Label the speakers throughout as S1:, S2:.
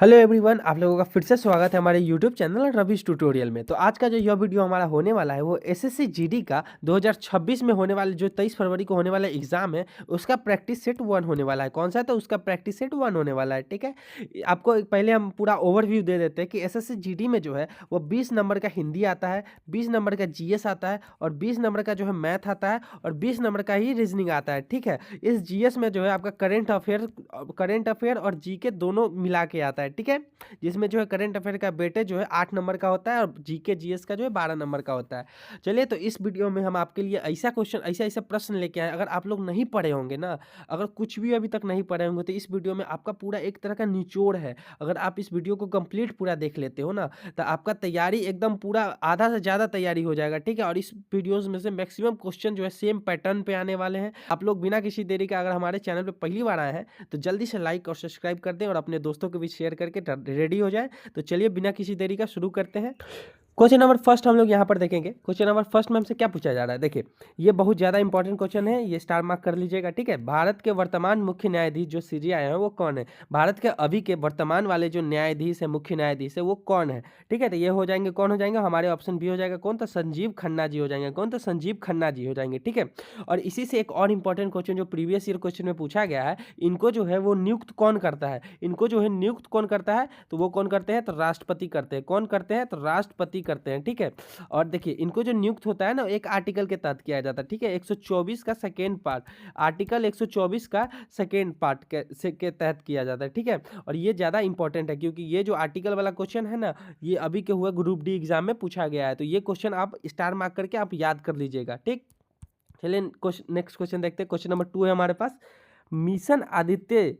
S1: Hello everyone, आप लोगों का फिर से स्वागत है हमारे यूट्यूब चैनल रवीश ट्यूटोरियल में। तो आज का जो यह वीडियो हमारा होने वाला है वो एसएससी जीडी का 2026 में होने वाले जो 23 फरवरी को होने वाला एग्जाम है उसका प्रैक्टिस सेट 1 होने वाला है। कौन सा है? तो उसका प्रैक्टिस सेट 1 होने वाला है। ठीक है, आपको पहले हम पूरा ओवरव्यू दे देते हैं कि एसएससी जीडी में जो है वो 20 नंबर का हिंदी आता है, 20 नंबर का जीएस आता है और 20 नंबर का जो है मैथ आता है और 20 नंबर का ही रीजनिंग आता है। ठीक है, इस जीएस में जो है आपका करंट अफेयर और जीके दोनों मिला के आता है। ठीक है, जिसमें जो है करंट अफेयर का वेटेज जो है 8 नंबर का होता है और जीके जीएस का जो है 12 नंबर का होता है। चलिए, तो इस वीडियो में हम आपके लिए ऐसा क्वेश्चन ऐसा ऐसा प्रश्न लेके आए। अगर आप लोग नहीं पढ़े होंगे ना, अगर कुछ भी अभी तक नहीं पढ़े होंगे, तो इस वीडियो में आपका पूरा एक तरह का निचोड़ है। अगर आप इस वीडियो को कंप्लीट पूरा देख लेते हो ना, तो आपका तैयारी एकदम पूरा आधा से ज़्यादा तैयारी हो जाएगा। ठीक है, और इस वीडियोस में से मैक्सिमम क्वेश्चन जो है सेम पैटर्न पे आने वाले हैं। आप लोग बिना किसी देरी का अगर हमारे चैनल पे पहली बार आए हैं तो जल्दी से लाइक और सब्सक्राइब कर दें और अपने दोस्तों के बीच शेयर करके रेडी हो जाए। तो चलिए बिना किसी देरी का शुरू करते हैं। क्वेश्चन नंबर फर्स्ट हम लोग यहाँ पर देखेंगे। क्वेश्चन नंबर फर्स्ट में हमसे क्या पूछा जा रहा है, देखिए ये बहुत ज़्यादा इंपॉर्टेंट क्वेश्चन है, ये स्टार मार्क कर लीजिएगा। ठीक है, भारत के वर्तमान मुख्य न्यायाधीश जो सीजे आए हैं वो कौन है? भारत के अभी के वर्तमान वाले जो न्यायाधीश है, मुख्य न्यायाधीश है, वो कौन है? ठीक है, तो ये हो जाएंगे, कौन हो जाएंगे? हमारे ऑप्शन बी हो जाएगा, कौन? तो संजीव खन्ना जी हो जाएंगे। कौन? तो संजीव खन्ना जी हो जाएंगे। ठीक है, और इसी से एक और इंपॉर्टेंट क्वेश्चन जो प्रीवियस ईयर क्वेश्चन में पूछा गया है, इनको जो है वो नियुक्त कौन करता है? इनको जो है नियुक्त कौन करता है? तो वो कौन करते हैं? तो राष्ट्रपति करते हैं। कौन करते हैं? तो राष्ट्रपति करते हैं। ठीक है, और देखिए इनको जो नियुक्त होता है ना, एक आर्टिकल के तहत किया जाता है। ठीक है, 124 का सेकेंड पार्ट, आर्टिकल 124 का सेकेंड पार्ट के तहत किया जाता है। ठीक है, और ये ज़्यादा इंपॉर्टेंट है क्योंकि ये जो आर्टिकल वाला क्वेश्चन है ना, ये अभी के हुए ग्रुप डी एग्जाम में पूछा गया है। तो ये क्वेश्चन आप स्टार मार्क करके आप याद कर लीजिएगा। ठीक, चलिए नेक्स्ट क्वेश्चन देखते हैं। क्वेश्चन नंबर 2 है हमारे पास, मिशन आदित्य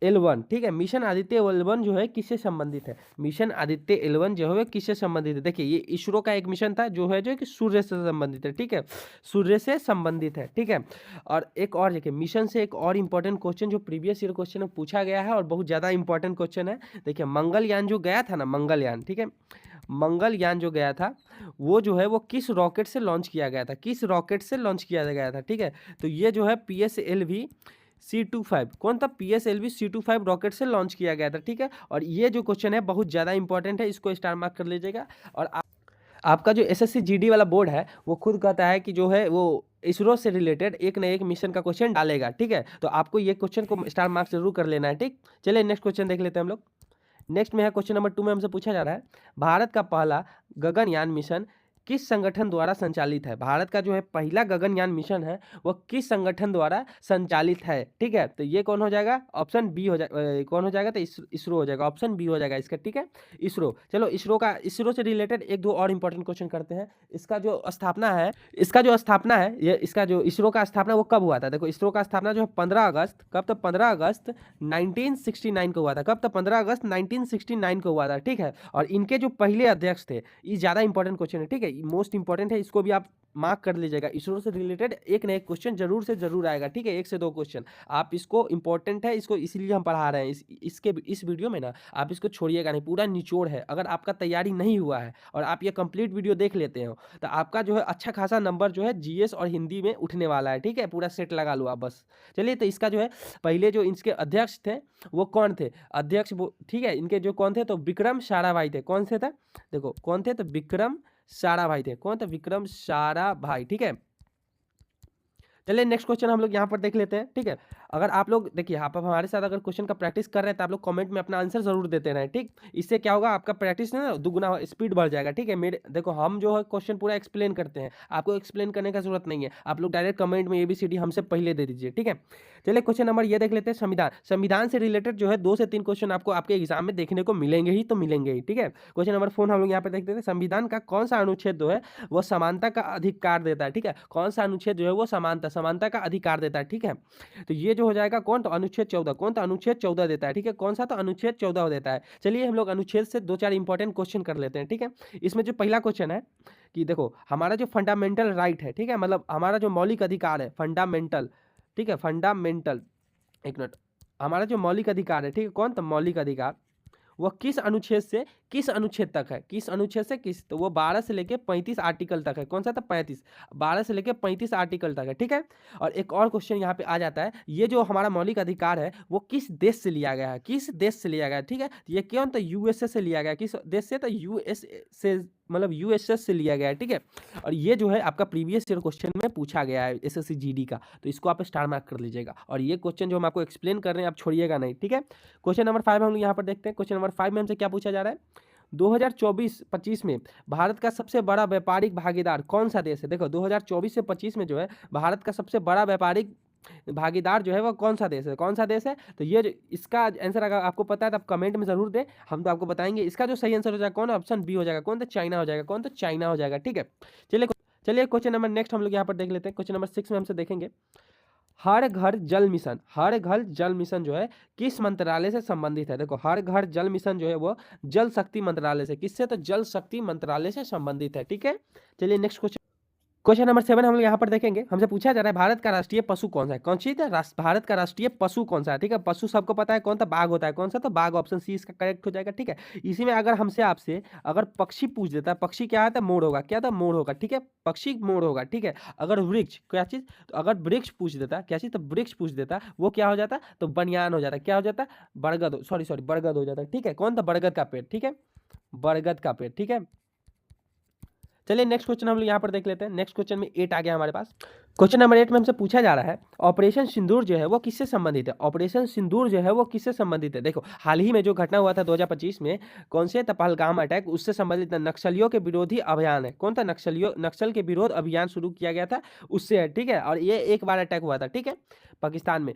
S1: L1। ठीक है, मिशन आदित्य L1 जो है किससे संबंधित है? मिशन आदित्य L1 जो है किससे संबंधित है? देखिए ये इसरो का एक मिशन था जो है जो कि सूर्य से संबंधित है। ठीक है, सूर्य से संबंधित है। ठीक है, और एक और देखिए मिशन से एक और इंपॉर्टेंट क्वेश्चन जो प्रीवियस ईयर क्वेश्चन में पूछा गया है और बहुत ज़्यादा इंपॉर्टेंट क्वेश्चन है। देखिए मंगलयान जो गया था ना, मंगलयान, ठीक है, मंगलयान जो गया था वो जो है वो किस रॉकेट से लॉन्च किया गया था? किस रॉकेट से लॉन्च किया गया था? ठीक है, तो ये जो है PSLV C25, कौन था? PSLV C25 रॉकेट से लॉन्च किया गया था। ठीक है, और ये जो क्वेश्चन है बहुत ज़्यादा इंपॉर्टेंट है, इसको स्टार मार्क कर लीजिएगा। और आपका जो एसएससी जीडी वाला बोर्ड है वो खुद कहता है कि जो है वो इसरो से रिलेटेड एक न एक मिशन का क्वेश्चन डालेगा। ठीक है, तो आपको ये क्वेश्चन को स्टार मार्क जरूर कर लेना है। ठीक, चलिए नेक्स्ट क्वेश्चन देख लेते हैं हम लोग। नेक्स्ट में है क्वेश्चन नंबर 2 में हमसे पूछा जा रहा है, भारत का पहला गगनयान मिशन किस संगठन द्वारा संचालित है? भारत का जो है पहला गगनयान मिशन है वो किस संगठन द्वारा संचालित है? ठीक है, तो ये कौन हो जाएगा? ऑप्शन बी हो जाएगा। कौन हो जाएगा? तो इसरो हो जाएगा। ऑप्शन बी हो जाएगा इसका। ठीक है, इसरो। चलो इसरो से रिलेटेड एक दो और इंपॉर्टेंट क्वेश्चन करते हैं। इसका जो इसरो का स्थापना वो कब हुआ था? देखो इसरो का स्थापना जो है 15 अगस्त, कब? तो 15 अगस्त 1969 को हुआ था। कब? तो 15 अगस्त 1969 को हुआ था। ठीक है, और इनके जो पहले अध्यक्ष थे, ये ज़्यादा इंपॉर्टेंट क्वेश्चन है। ठीक है, मोस्ट इंपॉर्टेंट है, इसको भी आप मार्क कर लीजिएगा। इसरो से रिलेटेड एक ना एक क्वेश्चन जरूर से जरूर आएगा। ठीक है, 1 से 2 क्वेश्चन आप इसको इंपॉर्टेंट है, इसको इसीलिए हम पढ़ा रहे हैं। इस वीडियो में ना आप इसको छोड़िएगा नहीं, पूरा निचोड़ है। अगर आपका तैयारी नहीं हुआ है और आप ये कंप्लीट वीडियो देख लेते हो तो आपका जो है अच्छा खासा नंबर जो है जीएस और हिंदी में उठने वाला है। ठीक है, पूरा सेट लगा लो आप बस। चलिए, तो इसका जो है पहले जो इसके अध्यक्ष थे वो कौन थे? अध्यक्ष वो, ठीक है, इनके जो कौन थे? तो विक्रम साराभाई थे। कौन से थे? देखो कौन थे? तो विक्रम साराभाई थे। कौन थे? विक्रम साराभाई। ठीक है, चलिए नेक्स्ट क्वेश्चन हम लोग यहाँ पर देख लेते हैं। ठीक है, अगर आप लोग देखिए आप हमारे साथ अगर क्वेश्चन का प्रैक्टिस कर रहे हैं तो आप लोग कमेंट में अपना आंसर जरूर देते रहें। ठीक, इससे क्या होगा? आपका प्रैक्टिस ना दुगुना स्पीड बढ़ जाएगा। ठीक है, मेरे देखो हम जो है क्वेश्चन पूरा एक्सप्लेन करते हैं, आपको एक्सप्लेन करने का जरूरत नहीं है। आप लोग डायरेक्ट कमेंट में ABCD हमसे पहले दे दीजिए। ठीक है, चलिए क्वेश्चन नंबर ये देख लेते हैं, संविधान से रिलेटेड जो है 2 से 3 क्वेश्चन आपको आपके एग्जाम में देखने को मिलेंगे ही, तो मिलेंगे ही। ठीक है, क्वेश्चन नंबर 4 हम लोग यहाँ पे देखते हैं, संविधान का कौन सा अनुच्छेद जो है वो समानता का अधिकार देता है? ठीक है, कौन सा अनुच्छेद जो है वो समानता का अधिकार देता है? ठीक है, तो ये जो हो जाएगा कौन? तो अनुच्छेद 14। कौन? तो अनुच्छेद 14 देता है। ठीक है, कौन सा? तो अनुच्छेद 14 देता है। चलिए हम लोग अनुच्छेद से 2-4 इंपॉर्टेंट क्वेश्चन कर लेते हैं। ठीक है, इसमें जो पहला क्वेश्चन है कि देखो हमारा जो फंडामेंटल राइट है, ठीक है, मतलब हमारा जो मौलिक अधिकार है फंडामेंटल, ठीक है, फंडामेंटल, एक मिनट, हमारा जो मौलिक अधिकार है, ठीक है, कौन? तो मौलिक अधिकार, वो किस अनुच्छेद तक है, किस अनुच्छेद से किस, तो वो 12 से लेके 35 आर्टिकल तक है। कौन सा था? 35। 12 से लेके 35 आर्टिकल तक है, ठीक है। और एक और क्वेश्चन यहाँ पे आ जाता है, ये जो हमारा मौलिक अधिकार है वो किस देश से लिया गया है, किस देश से लिया गया है, ठीक है। ये क्यों? तो यूएसए से लिया गया है। किस देश से? तो यूएसए से, मतलब यूएसएस से लिया गया है, ठीक है। और ये जो है आपका प्रीवियस ईयर क्वेश्चन में पूछा गया है एसएससी जीडी का, तो इसको आप स्टार मार्क कर लीजिएगा। और ये क्वेश्चन जो हम आपको एक्सप्लेन कर रहे हैं आप छोड़िएगा नहीं, ठीक है। क्वेश्चन नंबर 5 हम लोग यहाँ पर देखते हैं। क्वेश्चन नंबर 5 में हमसे क्या पूछा जा रहा है? 2024-25 में भारत का सबसे बड़ा व्यापारिक भागीदार कौन सा देश है? देखो 2024 से 25 में जो है भारत का सबसे बड़ा व्यापारिक भागीदार जो है वो कौन सा देश है? कौन सा देश है? तो ये जो इसका आंसर अगर आपको पता है तो आप कमेंट में जरूर दें, हम तो आपको बताएंगे। इसका जो सही आंसर हो जाएगा कौन? ऑप्शन बी हो जाएगा। कौन? तो चाइना हो जाएगा। कौन? तो चाइना हो जाएगा, ठीक है। चलिए क्वेश्चन नंबर नेक्स्ट हम लोग यहाँ पर देख लेते हैं। क्वेश्चन नंबर 6 में हमसे देखेंगे, हर घर जल मिशन, हर घर जल मिशन जो है किस मंत्रालय से संबंधित है? देखो हर घर जल मिशन जो है वो जल शक्ति मंत्रालय से, किससे? तो जल शक्ति मंत्रालय से संबंधित है, ठीक है। चलिए नेक्स्ट क्वेश्चन नंबर 7 हम लोग यहाँ पर देखेंगे। हमसे पूछा जा रहा है भारत का राष्ट्रीय पशु कौन सा है? कौन सी है? भारत का राष्ट्रीय पशु कौन सा है, ठीक है। पशु सबको पता है कौन सा? बाघ होता है। कौन सा? तो बाघ, ऑप्शन सी इसका करेक्ट हो जाएगा, ठीक है। इसी में अगर हमसे आपसे अगर पक्षी पूछ देता है, पक्षी क्या आता है? मोर होगा। क्या था? मोर होगा, ठीक है। पक्षी मोर होगा, ठीक है। अगर वृक्ष, क्या चीज? तो अगर वृक्ष पूछ देता, क्या चीज? तो वृक्ष पूछ देता, वो क्या हो जाता? तो बनियान हो जाता। क्या हो जाता? बरगद, सॉरी बरगद हो जाता, ठीक है। कौन था? बरगद का पेड़, ठीक है। बरगद का पेड़, ठीक है। चलिए नेक्स्ट क्वेश्चन हम लोग यहाँ पर देख लेते हैं। नेक्स्ट क्वेश्चन में 8 आ गया हमारे पास। क्वेश्चन नंबर 8 में हमसे पूछा जा रहा है ऑपरेशन सिंदूर जो है वो किससे संबंधित है? ऑपरेशन सिंदूर जो है वो किससे संबंधित है? देखो हाल ही में जो घटना हुआ था 2025 में, कौन से? पहलगाम अटैक, उससे संबंधित नक्सलियों के विरोधी अभियान है। कौन था? नक्सल के विरोध अभियान शुरू किया गया था, उससे है, ठीक है। और ये एक बार अटैक हुआ था, ठीक है, पाकिस्तान में।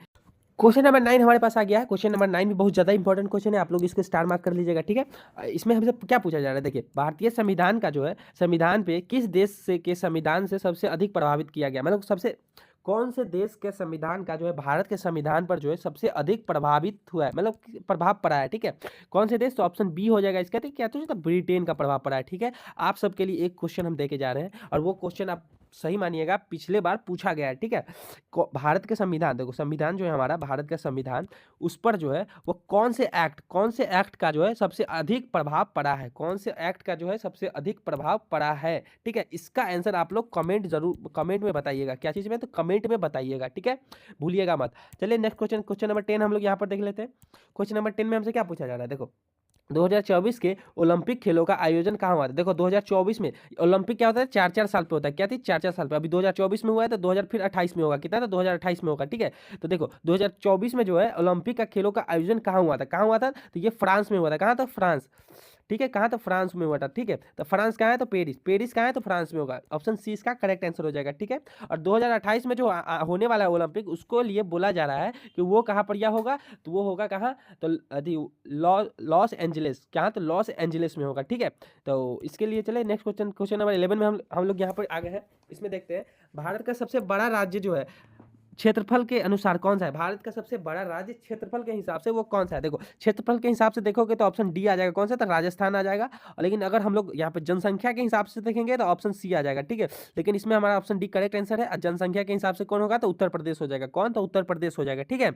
S1: क्वेश्चन नंबर 9 हमारे पास आ गया है। क्वेश्चन नंबर 9 भी बहुत ज़्यादा इंपॉर्टेंट क्वेश्चन है, आप लोग इसको स्टार मार्क कर लीजिएगा, ठीक है। इसमें हमसे क्या पूछा जा रहा है? देखिए भारतीय संविधान का जो है, संविधान पे किस देश से के संविधान से सबसे अधिक प्रभावित किया गया, मतलब सबसे कौन से देश के संविधान का जो है भारत के संविधान पर जो है सबसे अधिक प्रभावित हुआ है, मतलब प्रभाव पड़ा है, ठीक है। कौन से देश? तो ऑप्शन बी हो जाएगा इसका, ठीक है। क्या? तो ब्रिटेन का प्रभाव पड़ा है, ठीक है। आप सबके लिए एक क्वेश्चन हम देके जा रहे हैं और वो क्वेश्चन आप सही मानिएगा पिछले बार पूछा गया है, ठीक है। भारत के संविधान, देखो संविधान जो है हमारा भारत का संविधान, उस पर जो है वो कौन से एक्ट का जो है सबसे अधिक प्रभाव पड़ा है? कौन से एक्ट का जो है सबसे अधिक प्रभाव पड़ा है, ठीक है। इसका आंसर आप लोग कमेंट में बताइएगा। क्या चीज में? तो कमेंट में बताइएगा, ठीक है, भूलिएगा मत। चलिए नेक्स्ट क्वेश्चन नंबर 10 हम लोग यहाँ पर देख लेते हैं। क्वेश्चन नंबर 10 में हमसे क्या पूछा जा रहा है? देखो 2024 के ओलंपिक खेलों का आयोजन कहाँ हुआ था? देखो 2024 में ओलंपिक क्या होता है? 4-4 साल पे होता है। क्या थी? 4-4 साल पे। अभी 2024 में हुआ है तो 2028 में होगा। कितना था? 2028 में होगा, ठीक है। तो देखो 2024 में जो है ओलंपिक का खेलों का आयोजन कहाँ हुआ था? कहाँ हुआ था? तो ये फ्रांस में हुआ था। कहाँ था? फ्रांस, ठीक है। कहाँ? तो फ्रांस में हुआ था, ठीक है। तो फ्रांस कहाँ है? तो पेरिस कहाँ है? तो फ्रांस में होगा। ऑप्शन सी इसका करेक्ट आंसर हो जाएगा, ठीक है। और 2028 में जो होने वाला है ओलंपिक, उसको लिए बोला जा रहा है कि वो कहाँ पर यह होगा? तो वो होगा कहाँ? तो लॉस एंजलिस। कहाँ? तो लॉस एंजलिस में होगा, ठीक है। तो इसके लिए चले नेक्स्ट क्वेश्चन नंबर 11 में हम लोग यहाँ पर आ गए हैं। इसमें देखते हैं भारत का सबसे बड़ा राज्य जो है क्षेत्रफल के अनुसार कौन सा है? भारत का सबसे बड़ा राज्य क्षेत्रफल के हिसाब से वो कौन सा है? देखो क्षेत्रफल के हिसाब से देखोगे तो ऑप्शन डी आ जाएगा। कौन सा? तो राजस्थान आ जाएगा। और लेकिन अगर हम लोग यहाँ पे जनसंख्या के हिसाब से देखेंगे तो ऑप्शन सी आ जाएगा, ठीक है। लेकिन इसमें हमारा ऑप्शन डी करेक्ट आंसर है। जनसंख्या के हिसाब से कौन होगा? तो उत्तर प्रदेश हो जाएगा। कौन? तो उत्तर प्रदेश हो जाएगा, ठीक है।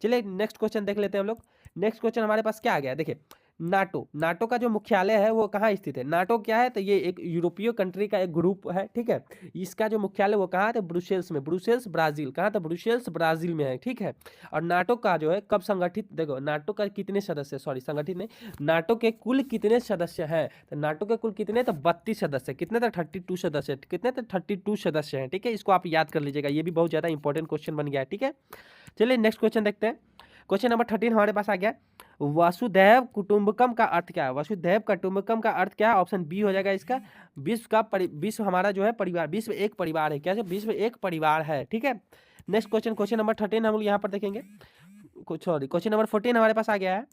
S1: चलिए नेक्स्ट क्वेश्चन देख लेते हैं हम लोग। नेक्स्ट क्वेश्चन हमारे पास क्या आ गया? देखिए नाटो का जो मुख्यालय है वो कहाँ स्थित है? नाटो क्या है? तो ये एक यूरोपीय कंट्री का एक ग्रुप है, ठीक है। इसका जो मुख्यालय वो कहाँ है? तो ब्रुसेल्स में, ब्रुसेल्स ब्राजील। कहाँ? तो ब्रुसेल्स ब्राजील में है, ठीक है। और नाटो का जो है कब संगठित, देखो नाटो का कितने सदस्य, सॉरी संगठित नहीं, नाटो के कुल कितने सदस्य हैं? तो नाटो के कुल कितने? तो 32 सदस्य। कितने? तो 32 सदस्य। कितने? तो 32 सदस्य हैं, ठीक है। इसको आप याद कर लीजिएगा, ये भी बहुत ज्यादा इंपॉर्टेंट क्वेश्चन बन गया है, ठीक है। चलिए नेक्स्ट क्वेश्चन देखते हैं। क्वेश्चन नंबर 13 हमारे पास आ गया। वसुधैव कुटुंबकम का अर्थ क्या है? वसुधैव कुटुंबकम का अर्थ क्या है? ऑप्शन बी हो जाएगा इसका। विश्व हमारा जो है परिवार, विश्व एक परिवार है। क्या है? विश्व एक परिवार है, ठीक है। नेक्स्ट क्वेश्चन नंबर 13 हम लोग यहाँ पर देखेंगे। क्वेश्चन नंबर 14 हमारे पास आ गया है।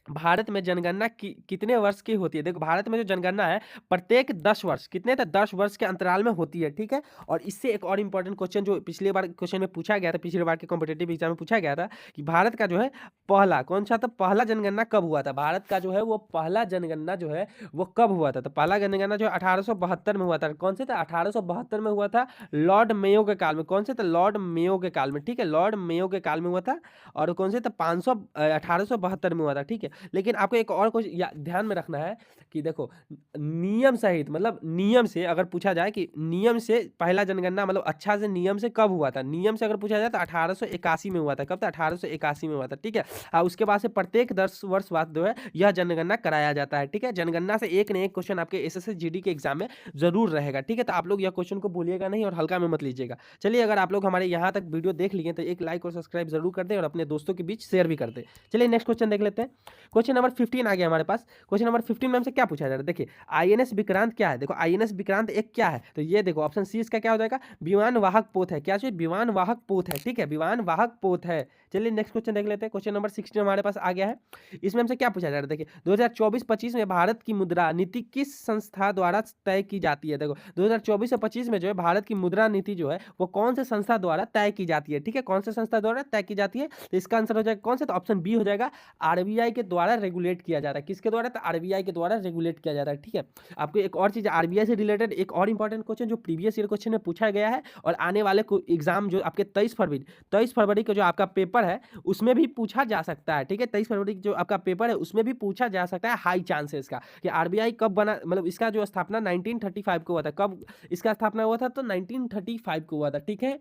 S1: भारत में जनगणना कितने वर्ष की होती है? देखो भारत में जो जनगणना है प्रत्येक 10 वर्ष, कितने? तो 10 वर्ष के अंतराल में होती है, ठीक है। और इससे एक और इंपॉर्टेंट क्वेश्चन जो पिछले बार क्वेश्चन में पूछा गया था, पिछले बार के कॉम्पिटेटिव एग्जाम में पूछा गया था कि भारत का जो है पहला कौन सा था? पहला जनगणना कब हुआ था? भारत का जो है वो पहला जनगणना जो है वो कब हुआ था? तो पहला जनगणना जो 1872 में हुआ था। कौन से था? 1872 में हुआ था, लॉर्ड मेयो के काल में। कौन से? तो लॉर्ड मेयो के काल में, ठीक है। लॉर्ड मेयो के काल में हुआ था। और कौन से? तो 1872 में हुआ था, ठीक है। है। लेकिन आपको एक और कुछ ध्यान में रखना है कि देखो, नियम सहित मतलब नियम से अगर पूछा जाए कि नियम से पहला जनगणना मतलब अच्छा से नियम से कब हुआ था, नियम से अगर पूछा जाए तो 1881 में हुआ था। कब था? 1881 में हुआ था, ठीक है। उसके बाद से प्रत्येक 10 वर्ष बाद जो है यह जनगणना कराया जाता है, ठीक है। जनगणना से एक न एक क्वेश्चन आपके एसएससी जीडी के एग्जाम में जरूर रहेगा, ठीक है। तो आप लोग यह क्वेश्चन को भूलिएगा नहीं और हल्का में मत लीजिएगा। चलिए, अगर आप लोग हमारे यहाँ तक वीडियो देख लिए तो एक लाइक और सब्सक्राइब जरूर कर दें और अपने दोस्तों के बीच शेयर भी कर दें। चलिए नेक्स्ट क्वेश्चन देख लेते हैं। क्वेश्चन नंबर 15 आ गया हमारे पास। क्वेश्चन नंबर 15 में हमसे क्या पूछा जा रहा है? देखिए, आईएनएस विक्रांत क्या है? देखो, आईएनएस विक्रांत एक क्या है? तो ये देखो, ऑप्शन सी इसका क्या हो जाएगा? विमान वाहक पोत है। क्या चाहिए? विमान वाहक पोत है, ठीक है, विमान वाहक पोत है। चलिए नेक्स्ट क्वेश्चन देख लेते हैं। क्वेश्चन नंबर 16 हमारे पास आ गया है। इसमें हमसे क्या पूछा जा रहा है? देखिए, 2024-25 में भारत की मुद्रा नीति किस संस्था द्वारा तय की जाती है? देखो, 2024 से 25 में जो है भारत की मुद्रा नीति जो है वो कौन से संस्था द्वारा तय की जाती है, ठीक है, कौन से संस्था द्वारा तय की जाती है? तो इसका आंसर हो जाएगा कौन सा? तो ऑप्शन बी हो जाएगा, आरबीआई के द्वारा रेगुलेट किया जा रहा है। किसके द्वारा? तो आरबीआई के द्वारा रेगुलेट किया जा रहा है, ठीक है। आपको एक और चीज, आरबीआई से रिलेटेड एक और इंपॉर्टेंट क्वेश्चन जो प्रीवियस ईयर क्वेश्चन में पूछा गया है और आने वाले एग्जाम जो आपके 23 फरवरी का जो आपका पेपर है उसमें भी पूछा जा सकता है, ठीक है। 23 फरवरी जो आपका पेपर है उसमें भी पूछा जा सकता है, हाई चांस है इसका, कि आरबीआई कब बना, मतलब इसका जो स्थापना 1935 को हुआ था। कब इसका स्थापना हुआ था? तो 1935 को हुआ था, ठीक है।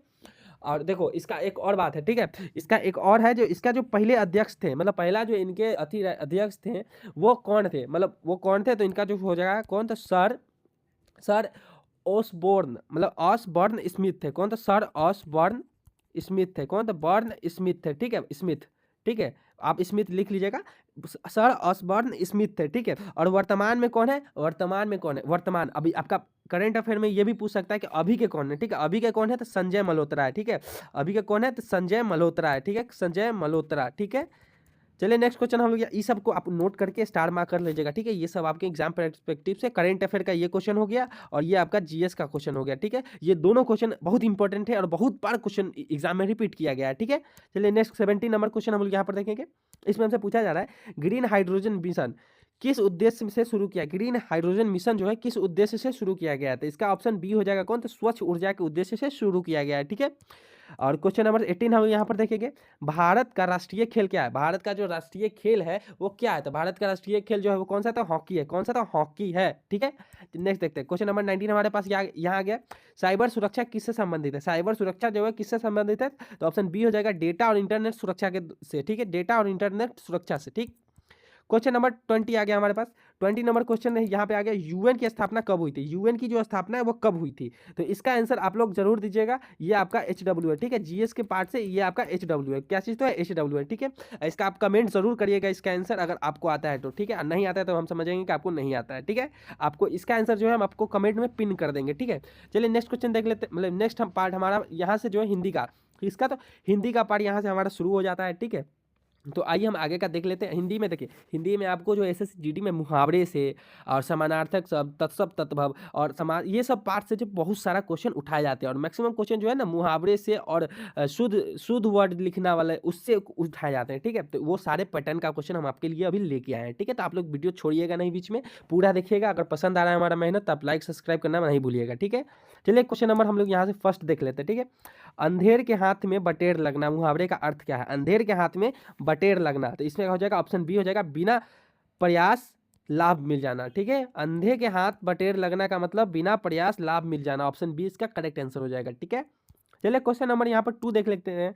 S1: और देखो, इसका एक और बात है, ठीक है, इसका एक और है, जो इसका जो पहले अध्यक्ष थे, मतलब पहला जो इनके अध्यक्ष थे वो कौन थे, मतलब वो कौन थे? तो इनका जो हो जाएगा कौन? तो सर ऑसबोर्न, मतलब ऑसबॉर्न स्मिथ थे। कौन? तो सर ऑसबॉर्न स्मिथ थे। कौन? तो बॉर्न स्मिथ थे, ठीक है, स्मिथ, ठीक है, आप स्मिथ लिख लीजिएगा। सर ऑसबॉर्न स्मिथ थे, ठीक है। और वर्तमान में कौन है? वर्तमान अभी आपका करंट अफेयर में ये भी पूछ सकता है कि अभी के कौन है, ठीक है। अभी के कौन है? तो संजय मल्होत्रा है, ठीक है। अभी के कौन है? तो संजय मल्होत्रा है, ठीक है, संजय मल्होत्रा, ठीक है। चलिए नेक्स्ट क्वेश्चन हम लोग ये सब को आप नोट करके स्टार मार्क कर लीजिएगा, ठीक है। ये सब आपके एग्जाम पर्सपेक्टिव से करंट अफेयर का ये क्वेश्चन हो गया और ये आपका जीएस का क्वेश्चन हो गया, ठीक है। ये दोनों क्वेश्चन बहुत इंपॉर्टेंट है और बहुत बार क्वेश्चन एग्जाम में रिपीट किया गया है, ठीक है। चलिए नेक्स्ट 17 नंबर क्वेश्चन हम लोग यहाँ पर देखेंगे। इसमें हमसे पूछा जा रहा है, ग्रीन हाइड्रोजन मिशन किस उद्देश्य से शुरू किया? ग्रीन हाइड्रोजन मिशन जो है किस उद्देश्य से शुरू किया गया है? तो इसका ऑप्शन बी हो जाएगा कौन? तो स्वच्छ ऊर्जा के उद्देश्य से शुरू किया गया है, ठीक है। और क्वेश्चन नंबर 18 हम यहाँ पर देखेंगे, भारत का राष्ट्रीय खेल क्या है? भारत का जो राष्ट्रीय खेल है वो क्या है? तो भारत का राष्ट्रीय खेल जो है वो कौन सा था? हॉकी है। कौन सा था? हॉकी है, ठीक है। नेक्स्ट देखते हैं, क्वेश्चन नंबर 19 हमारे पास यहाँ आ गया, साइबर सुरक्षा किससे संबंधित है? साइबर सुरक्षा जो है किससे संबंधित है? तो ऑप्शन बी हो जाएगा, डेटा और इंटरनेट सुरक्षा के से, ठीक है, डेटा और इंटरनेट सुरक्षा से, ठीक। क्वेश्चन नंबर 20 आ गया हमारे पास। 20 नंबर क्वेश्चन यहाँ पे आ गया, यूएन की स्थापना कब हुई थी? यूएन की जो स्थापना है वो कब हुई थी? तो इसका आंसर आप लोग जरूर दीजिएगा। ये आपका HW है, ठीक है, जीएस के पार्ट से ये आपका HW है। क्या चीज़? तो है HW है, ठीक है। इसका आप कमेंट जरूर करिएगा इसका आंसर, अगर आपको आता है तो, ठीक है। नहीं आता है तो हम समझेंगे कि आपको नहीं आता है, ठीक है। आपको इसका आंसर जो है हम आपको कमेंट में पिन कर देंगे, ठीक है। चलिए नेक्स्ट क्वेश्चन देख लेते, मतलब नेक्स्ट पार्ट हमारा यहाँ से जो है हिंदी का, इसका तो हिंदी का पार्ट यहाँ से हमारा शुरू हो जाता है, ठीक है। तो आइए हम आगे का देख लेते हैं। हिंदी में देखिए, हिंदी में आपको जो एसएससी जीडी में मुहावरे से और समानार्थक शब्द, तत्सम, तद्भव और समास, ये सब पार्ट से जो बहुत सारा क्वेश्चन उठाए जाते हैं और मैक्सिमम क्वेश्चन जो है ना मुहावरे से और शुद्ध वर्ड लिखना वाले उससे उठाए जाते हैं, ठीक है। तो वो सारे पैटर्न का क्वेश्चन हम आपके लिए अभी लेके आए हैं, ठीक है। तो आप लोग वीडियो छोड़िएगा नहीं, बीच में पूरा देखिएगा। अगर पसंद आ रहा है हमारा मेहनत तो आप लाइक सब्सक्राइब करना नहीं भूलिएगा, ठीक है। चलिए क्वेश्चन नंबर हम लोग यहाँ से फर्स्ट देख लेते हैं, ठीक है। अंधेर के हाथ में बटेर लगना, मुहावरे का अर्थ क्या है? अंधेर के हाथ में बटेर लगना, तो इसमें हो जाएगा ऑप्शन बी हो जाएगा, बिना प्रयास लाभ मिल जाना, ठीक है। अंधे के हाथ बटेर लगना का मतलब बिना प्रयास लाभ मिल जाना, ऑप्शन बी इसका करेक्ट आंसर हो जाएगा, ठीक है। चलिए क्वेश्चन नंबर यहाँ पर 2 देख लेते हैं।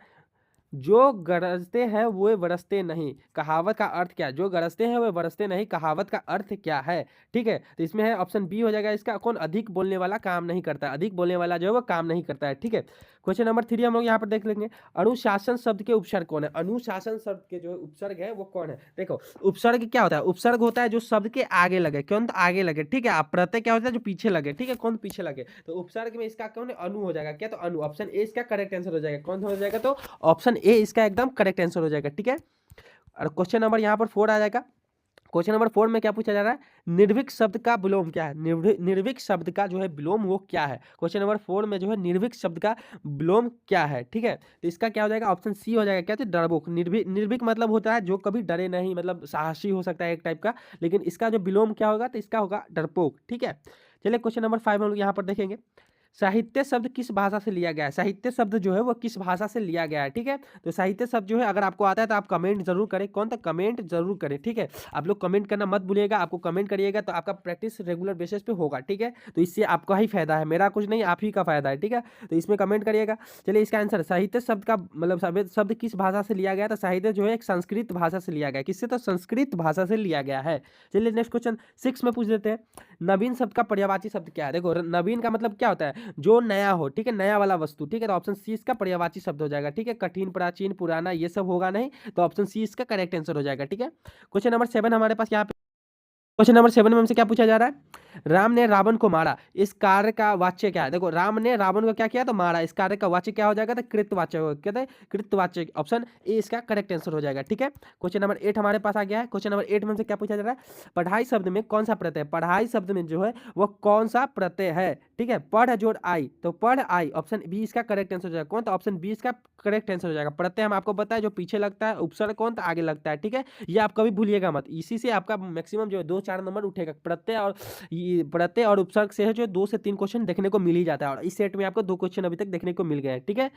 S1: जो गरजते हैं वो बरसते नहीं, कहावत का अर्थ क्या है? जो गरजते हैं वो बरसते नहीं, कहावत का अर्थ क्या है? ठीक है, तो इसमें है ऑप्शन बी हो जाएगा इसका, कौन? अधिक बोलने वाला काम नहीं करता है, अधिक बोलने वाला जो है वो काम नहीं करता है, ठीक है। क्वेश्चन नंबर 3 हम लोग यहाँ पर देख लेंगे, अनुशासन शब्द के उपसर्ग कौन है? अनुशासन शब्द के जो उपसर्ग है वो कौन है? देखो, उपसर्ग क्या होता है? उपसर्ग होता है जो शब्द के आगे लगे, कौन? तो आगे लगे, ठीक है। आप प्रत्यय क्या होता है? जो पीछे लगे, ठीक है, कौन? पीछे लगे। तो उपसर्ग में इसका कौन है? अनु हो जाएगा, क्या? तो अनु, ऑप्शन ए इसका करेक्ट आंसर हो जाएगा। कौन हो जाएगा? तो ऑप्शन ए इसका एकदम करेक्ट आंसर हो जाएगा, ठीक है। और क्वेश्चन नंबर यहाँ पर 4 आ जाएगा। क्वेश्चन नंबर 4 में क्या पूछा जा रहा है? निर्भीक शब्द का विलोम क्या है? निर्भीक शब्द का जो है विलोम वो क्या है? क्वेश्चन नंबर 4 में जो है निर्भीक शब्द का विलोम क्या है, ठीक है। तो इसका क्या हो जाएगा? ऑप्शन सी हो जाएगा, क्या? तो डरपोक। निर्भीक मतलब होता है जो कभी डरे नहीं, मतलब साहसी हो सकता है एक टाइप का, लेकिन इसका जो विलोम क्या होगा? तो इसका होगा डरपोक, ठीक है। चलिए क्वेश्चन नंबर 5 हम लोग यहाँ पर देखेंगे। साहित्य शब्द किस भाषा से लिया गया है, साहित्य शब्द जो है वो किस भाषा से लिया गया है, ठीक है। तो साहित्य शब्द जो है अगर आपको आता है तो आप कमेंट जरूर करें, कौन तो कमेंट जरूर करें, ठीक है। आप लोग कमेंट करना मत भूलिएगा, आपको कमेंट करिएगा तो आपका प्रैक्टिस रेगुलर बेसिस पे होगा, ठीक है। तो इससे आपका ही फायदा है, मेरा कुछ नहीं, आप ही का फायदा है, ठीक है। तो इसमें कमेंट करिएगा। चलिए इसका आंसर, साहित्य शब्द का मतलब शब्द किस भाषा से लिया गया, तो साहित्य जो है एक संस्कृत भाषा से लिया गया, किससे, तो संस्कृत भाषा से लिया गया है। चलिए नेक्स्ट क्वेश्चन 6 में पूछ लेते हैं, नवीन शब्द का पर्यायवाची शब्द क्या है। देखो नवीन का मतलब क्या होता है, जो नया हो, ठीक है, नया वाला वस्तु, ठीक है। तो ऑप्शन सी इसका पर्यायवाची शब्द हो जाएगा, ठीक है। कठिन, प्राचीन, पुराना ये सब होगा नहीं, तो ऑप्शन सी इसका करेक्ट आंसर हो जाएगा, ठीक है। क्वेश्चन नंबर 7 हमारे पास यहाँ पे, क्वेश्चन नंबर 7 में हमसे क्या पूछा जा रहा है, राम ने रावण को मारा, इस कार्य का वाच्य क्या है। देखो राम ने रावण को क्या किया, तो मारा, इस कार्य का वाच्य क्या हो जाएगा, तो कृतवाच्य हो, कहते हैं कृतवाच्य, ऑप्शन ए इसका करेक्ट आंसर हो जाएगा, ठीक है। क्वेश्चन नंबर 8 हमारे पास आ गया है। क्वेश्चन नंबर 8 में हमसे क्या पूछा जा रहा है, पढ़ाई शब्द में कौन सा प्रत्यय, पढ़ाई शब्द में जो है वो कौन सा प्रत्यय है, ठीक है। पढ़ जोड़ आई, तो पढ़ आई, ऑप्शन बी इसका करेक्ट आंसर हो जाएगा, कौन, तो ऑप्शन बी इसका करेक्ट आंसर हो जाएगा। प्रत्यय हम आपको बताया जो पीछे लगता है, उपसर्ग कौन, तो आगे लगता है, ठीक है। ये आप कभी भूलिएगा मत, इसी से आपका मैक्सिमम जो है 2-4 नंबर उठेगा। प्रत्यय और उपसर्ग से है जो 2 से 3 क्वेश्चन देखने को मिल ही जाता है, और इस सेट में आपको 2 क्वेश्चन अभी तक देखने को मिल गए हैं, ठीक है।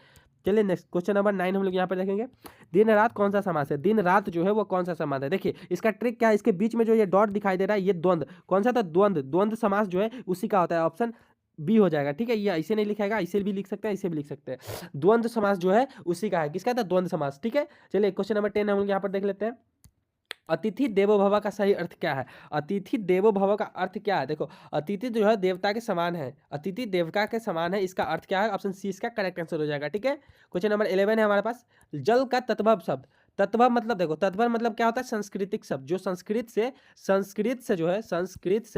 S1: चलिए नेक्स्ट क्वेश्चन नंबर 9 हम लोग यहाँ पर देखेंगे, दिन रात कौन सा समास है, दिन रात जो है वो कौन सा समास है। देखिए इसका ट्रिक क्या है, इसके बीच में जो ये डॉट दिखाई दे रहा है ये द्वंद, कौन सा था, द्वंद, द्वंद समास जो है उसी का होता है, ऑप्शन बी हो जाएगा, ठीक है। ये ऐसे नहीं लिखाएगा, इसे भी लिख सकते हैं, इसे भी लिख सकते हैं, द्वंद समास जो है उसी का है, किसका था, द्वंद समास, ठीक है। चलिए क्वेश्चन नंबर 10 हम लोग यहाँ पर देख लेते हैं, अतिथि देवो भव का सही अर्थ क्या है, अतिथि देवो भव का अर्थ क्या है। देखो अतिथि जो है देवता के समान है, अतिथि देवता के समान है, इसका अर्थ क्या है, ऑप्शन सी इसका करेक्ट आंसर हो जाएगा, ठीक है। क्वेश्चन नंबर 11 है हमारे पास, जल का तत्भव शब्द, तत्भव मतलब, देखो तत्भव मतलब क्या होता है, सांस्कृतिक शब्द, जो संस्कृत से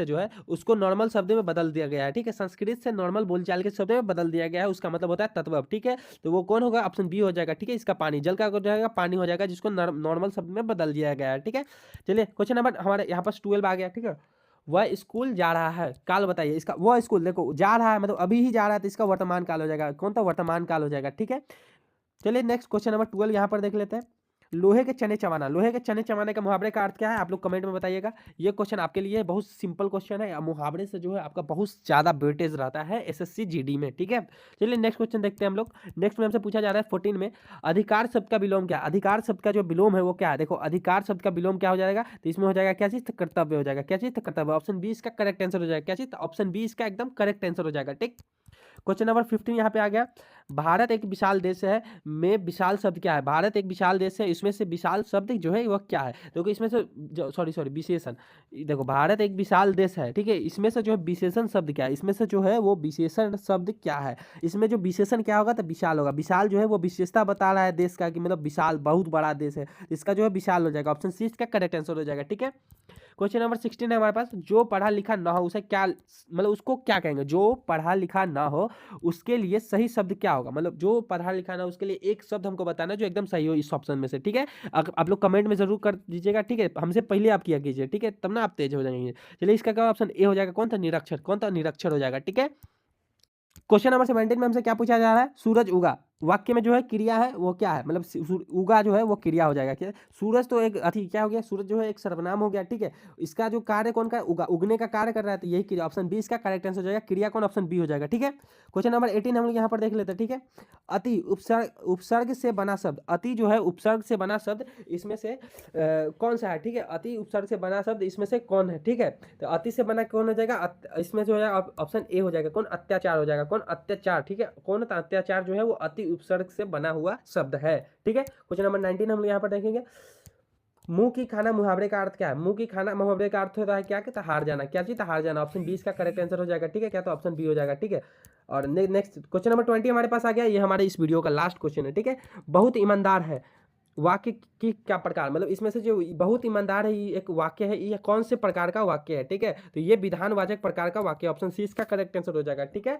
S1: जो है उसको नॉर्मल शब्द में बदल दिया गया है, ठीक है। संस्कृत से नॉर्मल बोलचाल के शब्द में बदल दिया गया है, उसका मतलब होता है तत्भव, ठीक है। तो वो कौन होगा, ऑप्शन बी हो जाएगा, ठीक है। इसका पानी, जल का हो जाएगा पानी हो जाएगा, जिसको नॉर्मल शब्द में बदल दिया गया है, ठीक है। चलिए क्वेश्चन नंबर हमारे यहाँ पर 12 आ गया, ठीक है। वह स्कूल जा रहा है, काल बताइए इसका, वह स्कूल देखो जा रहा है मतलब अभी ही जा रहा है, तो इसका वर्तमान काल हो जाएगा, कौन, सा वर्तमान काल हो जाएगा, ठीक है। चलिए नेक्स्ट क्वेश्चन नंबर 12 यहाँ पर देख लेते हैं, लोहे के चने चबाना, लोहे के चने चबाने का मुहावरे का अर्थ क्या है, आप लोग कमेंट में बताइएगा। ये क्वेश्चन आपके लिए बहुत सिंपल क्वेश्चन है, मुहावरे से जो है आपका बहुत ज्यादा वेटेज रहता है एसएससी जीडी में, ठीक है। चलिए नेक्स्ट क्वेश्चन देखते हैं हम लोग। नेक्स्ट में हमसे पूछा जा रहा है 14 में, अधिकार शब्द का विलोम क्या है, अधिकार शब्द का जो विलोम है वो क्या है। देखो अधिकार शब्द का विलोम क्या हो जाएगा, तो इसमें हो जाएगा क्या चीज, कर्तव्य हो जाएगा, क्या चीज, कर्तव्य, ऑप्शन बी इसका करेक्ट आंसर हो जाएगा, क्या चीज, ऑप्शन बी इसका एकदम करेक्ट आंसर हो जाएगा, ठीक। क्वेश्चन नंबर 15 यहाँ पे आ गया, भारत एक विशाल देश है में विशाल शब्द क्या है, भारत एक विशाल देश है, इसमें से विशाल शब्द जो है वह क्या है। देखो इसमें से सॉरी विशेषण, देखो भारत एक विशाल देश है, ठीक है, इसमें से जो है विशेषण शब्द क्या है, इसमें से जो है वो विशेषण शब्द क्या है, इसमें जो विशेषण क्या होगा, तो विशाल होगा, विशाल जो है वो विशेषता बता रहा है देश का, कि मतलब विशाल बहुत बड़ा देश है, इसका जो है विशाल हो जाएगा, ऑप्शन सी इसका करेक्ट आंसर हो जाएगा, ठीक है। क्वेश्चन नंबर 16 है हमारे पास, जो पढ़ा लिखा ना हो उसे क्या, मतलब उसको क्या कहेंगे, जो पढ़ा लिखा ना हो उसके लिए सही शब्द क्या होगा, मतलब जो पढ़ा लिखा ना हो उसके लिए एक शब्द हमको बताना जो एकदम सही हो इस ऑप्शन में से, ठीक है। आप लोग कमेंट में जरूर कर दीजिएगा, ठीक है, हमसे पहले आप किया कीजिए, ठीक है, तब ना आप तेज हो जाएंगे। चलिए इसका क्या ऑप्शन ए हो जाएगा, कौन सा, निरक्षर, कौन सा, निरक्षर हो जाएगा, ठीक है। क्वेश्चन नंबर 17 में हमसे क्या पूछा जा रहा है, सूरज उगा, वाक्य में जो है क्रिया है वो क्या है, मतलब उगा जो है वो क्रिया हो जाएगा, क्या, सूरज तो एक अथी क्या हो गया, सूरज जो है एक सर्वनाम हो गया, ठीक है। इसका जो कार्य कौन का, उगा, उगने का कार्य कर रहा है, तो यही क्रिया, ऑप्शन बी इसका करेक्ट आंसर हो जाएगा, क्रिया कौन, ऑप्शन बी हो जाएगा, ठीक है। क्वेश्चन नंबर 18 हम लोग यहाँ पर देख लेते हैं, ठीक है। अति उपसर्ग से बना शब्द, अति जो है उपसर्ग से बना शब्द, इसमें से कौन सा है, ठीक है, अति उपसर्ग से बना शब्द इसमें से कौन है, ठीक है। तो अति से बना कौन हो जाएगा, इसमें जो है ऑप्शन ए हो जाएगा, कौन, अत्याचार हो जाएगा, कौन, अत्याचार, ठीक है, कौन, अत्याचार जो है वो अति उपसर्ग से बना हुआ शब्द है, ठीक है। क्वेश्चन नंबर 19 हम यहाँ पर देखेंगे, मुंह की खाना मुहावरे का अर्थ क्या है, मुंह की खाना मुहावरे का अर्थ होता है क्या, कि हार जाना, क्या चीज, हार जाना, ऑप्शन बी इसका करेक्ट आंसर हो जाएगा, ठीक है, क्या, तो ऑप्शन बी हो जाएगा, ठीक है। और नेक्स्ट क्वेश्चन नंबर 20 हमारे पास आ गया, ये हमारे इस वीडियो का लास्ट क्वेश्चन है, ठीक है। बहुत ईमानदार है, वाक्य की क्या प्रकार, मतलब इसमें से जो बहुत ईमानदार है ये एक वाक्य है, ये कौन से प्रकार का वाक्य है, ठीक है। तो ये विधानवाचक प्रकार का वाक्य, ऑप्शन सी इसका करेक्ट आंसर हो जाएगा, ठीक है।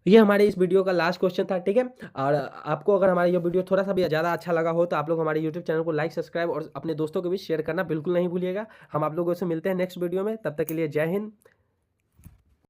S1: ये हमारे इस वीडियो का लास्ट क्वेश्चन था, ठीक है। और आपको अगर हमारा ये वीडियो थोड़ा सा भी ज़्यादा अच्छा लगा हो तो आप लोग हमारे यूट्यूब चैनल को लाइक, सब्सक्राइब और अपने दोस्तों को भी शेयर करना बिल्कुल नहीं भूलिएगा। हम आप लोगों से मिलते हैं नेक्स्ट वीडियो में, तब तक के लिए जय हिंद,